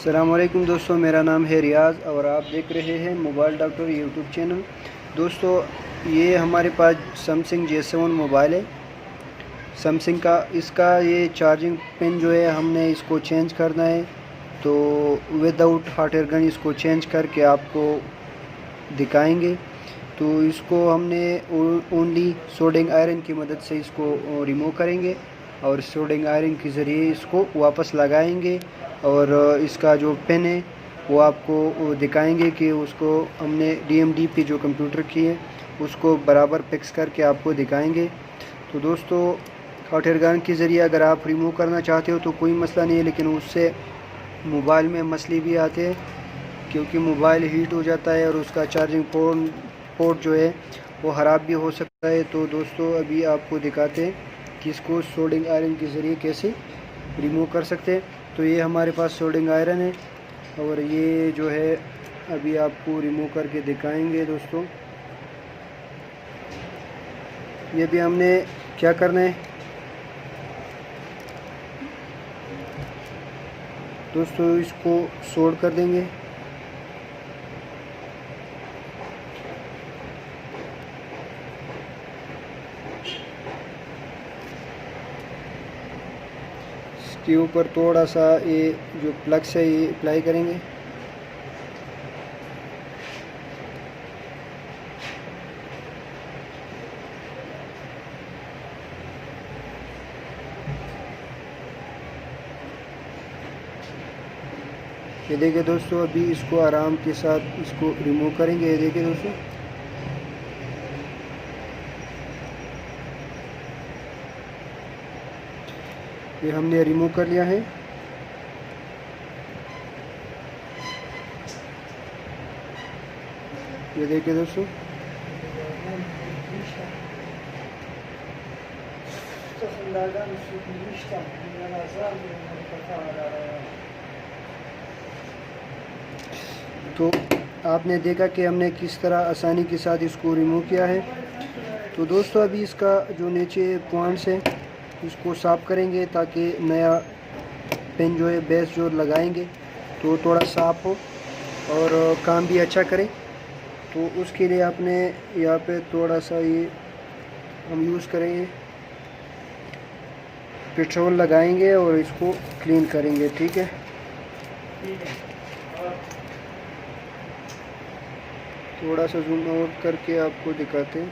अस्सलामुअलैकुम दोस्तों, मेरा नाम है रियाज़ और आप देख रहे हैं मोबाइल डॉक्टर यूट्यूब चैनल। दोस्तों, ये हमारे पास सैमसंग J7 मोबाइल है। सैमसंग का इसका ये चार्जिंग पिन जो है हमने इसको चेंज करना है, तो विदाउट हॉट एयर गन इसको चेंज करके आपको दिखाएंगे। तो इसको हमने ओनली सोल्डिंग आयरन की मदद से इसको रिमूव करेंगे और सोल्डिंग आयरन के ज़रिए इसको वापस लगाएंगे और इसका जो पिन है वो आपको दिखाएंगे कि उसको हमने DMD पे जो कंप्यूटर की है उसको बराबर फिक्स करके आपको दिखाएंगे। तो दोस्तों, हॉट एयर गन के ज़रिए अगर आप रिमूव करना चाहते हो तो कोई मसला नहीं है, लेकिन उससे मोबाइल में मसले भी आते हैं क्योंकि मोबाइल हीट हो जाता है और उसका चार्जिंग पोर्ट जो है वो ख़राब भी हो सकता है। तो दोस्तों, अभी आपको दिखाते हैं कि इसको सोल्डिंग आयरन के ज़रिए कैसे रिमूव कर सकते हैं। तो ये हमारे पास सोल्डिंग आयरन है और ये जो है अभी आपको रिमूव करके दिखाएंगे। दोस्तों, ये भी हमने क्या करना है दोस्तों, इसको सोल्ड कर देंगे। इसके ऊपर थोड़ा सा ये जो प्लग्स है ये अप्लाई करेंगे। ये देखिए दोस्तों, अभी इसको आराम के साथ इसको रिमूव करेंगे। ये देखिए दोस्तों, ये हमने रिमूव कर लिया है। ये देखिए दोस्तों, तो आपने देखा कि हमने किस तरह आसानी के साथ इसको रिमूव किया है। तो दोस्तों, अभी इसका जो नीचे पॉइंट्स है इसको साफ़ करेंगे ताकि नया पेन जो है बेस जो लगाएंगे तो थोड़ा साफ़ हो और काम भी अच्छा करे। तो उसके लिए आपने यहाँ पे थोड़ा सा ये हम यूज़ करेंगे, पेट्रोल लगाएंगे और इसको क्लीन करेंगे। ठीक है, थोड़ा सा जूम आउट करके आपको दिखाते हैं।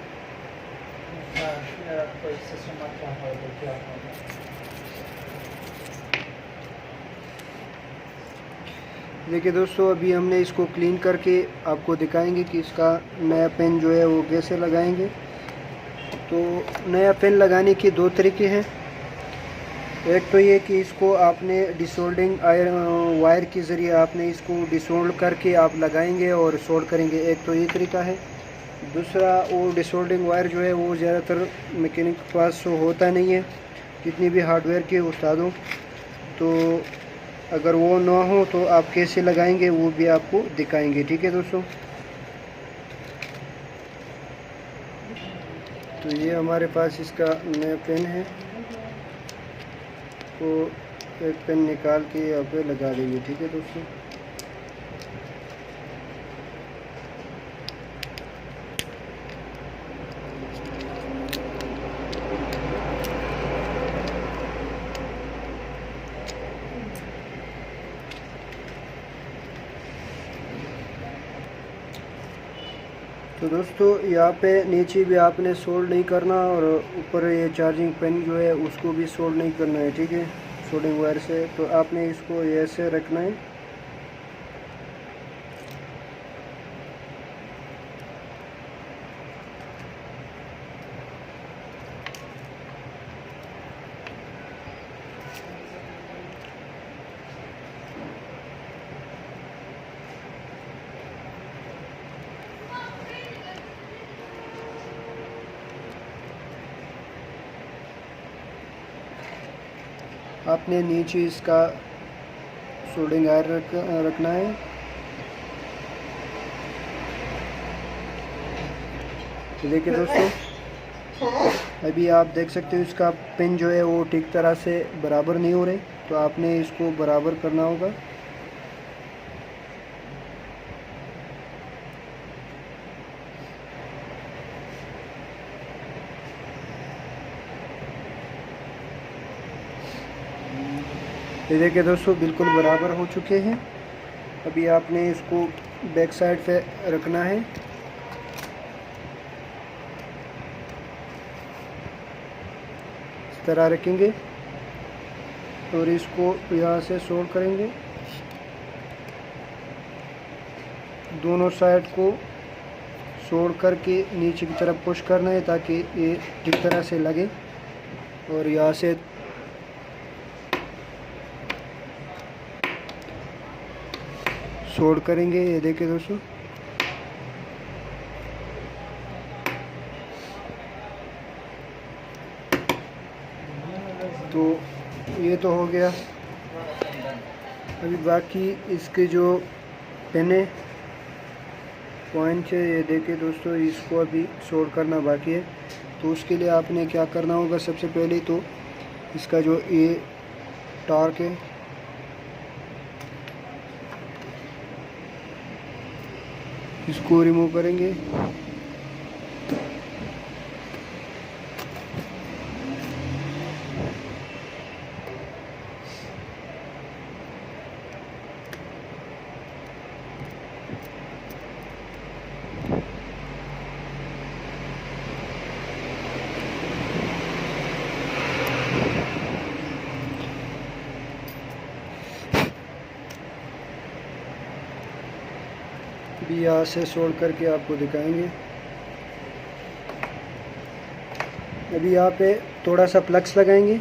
देखिए दोस्तों, अभी हमने इसको क्लीन करके आपको दिखाएंगे कि इसका नया पेन जो है वो कैसे लगाएंगे। तो नया पेन लगाने के दो तरीके हैं। एक तो ये कि इसको आपने डिसोल्डिंग वायर के ज़रिए आपने इसको डिसोल्ड करके आप लगाएंगे और सोल्ड करेंगे, एक तो ये तरीका है। दूसरा, वो डिसोल्डिंग वायर जो है वो ज़्यादातर मैकेनिक के पास होता नहीं है, जितनी भी हार्डवेयर के उस्ताद हों। तो अगर वो ना हो तो आप कैसे लगाएंगे वो भी आपको दिखाएंगे। ठीक है दोस्तों, तो ये हमारे पास इसका नया पेन है, तो एक पेन निकाल के यहाँ पे लगा देंगे। ठीक है दोस्तों, तो दोस्तों यहाँ पे नीचे भी आपने सोल्ड नहीं करना और ऊपर ये चार्जिंग पिन जो है उसको भी सोल्ड नहीं करना है। ठीक है, सोल्डिंग वायर से तो आपने इसको ऐसे रखना है। आपने नीचे इसका सोल्डिंग आयरन रखना है। तो देखिए दोस्तों, अभी आप देख सकते हो इसका पिन जो है वो ठीक तरह से बराबर नहीं हो रहे, तो आपने इसको बराबर करना होगा। ये देखिए दोस्तों बिल्कुल बराबर हो चुके हैं। अभी आपने इसको बैक साइड पे रखना है। इस तरह रखेंगे और इसको यहाँ से सोल्ड करेंगे। दोनों साइड को सोल्ड करके नीचे की तरफ पुश करना है ताकि ये ठीक तरह से लगे। और यहाँ से सोल्ड करेंगे। ये देखिए दोस्तों तो ये तो हो गया। अभी बाकी इसके जो पेन है पॉइंट है, ये देखिए दोस्तों इसको अभी सोल्ड करना बाकी है। तो उसके लिए आपने क्या करना होगा, सबसे पहले तो इसका जो ये टार्क है इसको रिमूव करेंगे। अभी यहाँ से सोल्ड करके आपको दिखाएंगे। अभी यहाँ पे थोड़ा सा प्लग्स लगाएंगे।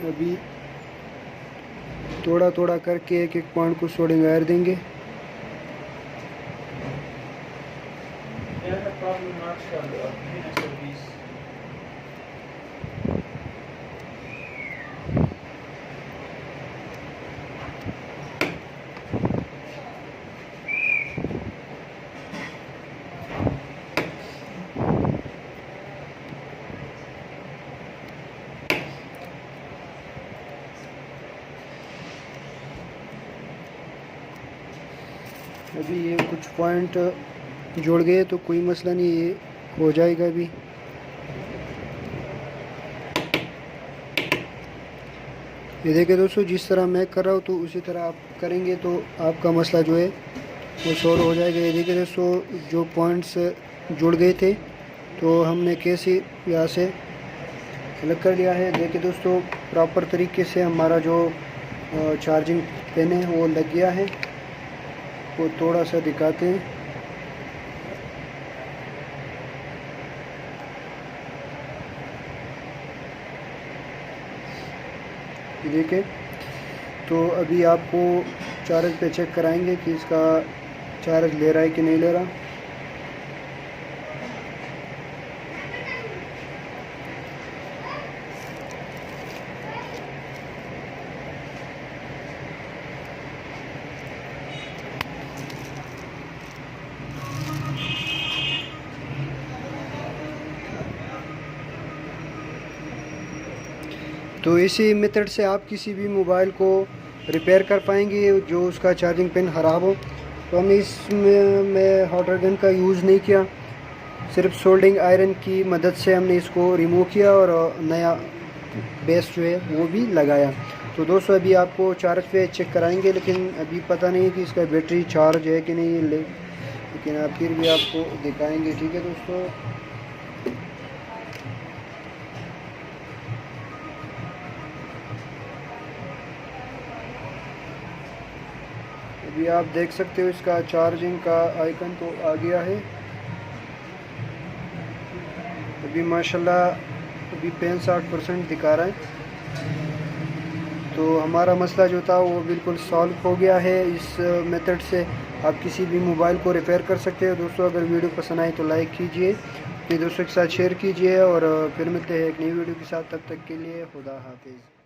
अभी थोड़ा थोड़ा करके एक एक पॉइंट को सोल्डिंग वायर देंगे। अभी ये कुछ पॉइंट जुड़ गए तो कोई मसला नहीं, ये हो जाएगा। अभी ये देखिए दोस्तों जिस तरह मैं कर रहा हूँ तो उसी तरह आप करेंगे तो आपका मसला जो है वो सॉल्व हो जाएगा। ये देखिए दोस्तों जो पॉइंट्स जुड़ गए थे तो हमने कैसे यहाँ से अलग कर लिया है। देखिए दोस्तों प्रॉपर तरीके से हमारा जो चार्जिंग पिन है वो लग गया है। वो थोड़ा सा दिखाते हैं। ये देखें तो अभी आपको चार्ज पे चेक कराएंगे कि इसका चार्ज ले रहा है कि नहीं ले रहा। तो इसी मेथड से आप किसी भी मोबाइल को रिपेयर कर पाएंगे जो उसका चार्जिंग पिन ख़राब हो। तो हमने इसमें हॉट गन का यूज़ नहीं किया, सिर्फ सोल्डिंग आयरन की मदद से हमने इसको रिमूव किया और नया बेस जो है वो भी लगाया। तो दोस्तों अभी आपको चार्ज पे चेक कराएंगे, लेकिन अभी पता नहीं कि इसका बैटरी चार्ज है कि नहीं, लेकिन आप फिर भी आपको दिखाएंगे। ठीक है दोस्तों, अभी आप देख सकते हो इसका चार्जिंग का आइकन तो आ गया है। अभी माशाल्लाह अभी 65% दिखा रहा है। तो हमारा मसला जो था वो बिल्कुल सॉल्व हो गया है। इस मेथड से आप किसी भी मोबाइल को रिपेयर कर सकते हो। दोस्तों अगर वीडियो पसंद आए तो लाइक कीजिए, अपने दोस्तों के साथ शेयर कीजिए और फिर मिलते हैं एक नई वीडियो के साथ। तब तक के लिए खुदा हाफिज़।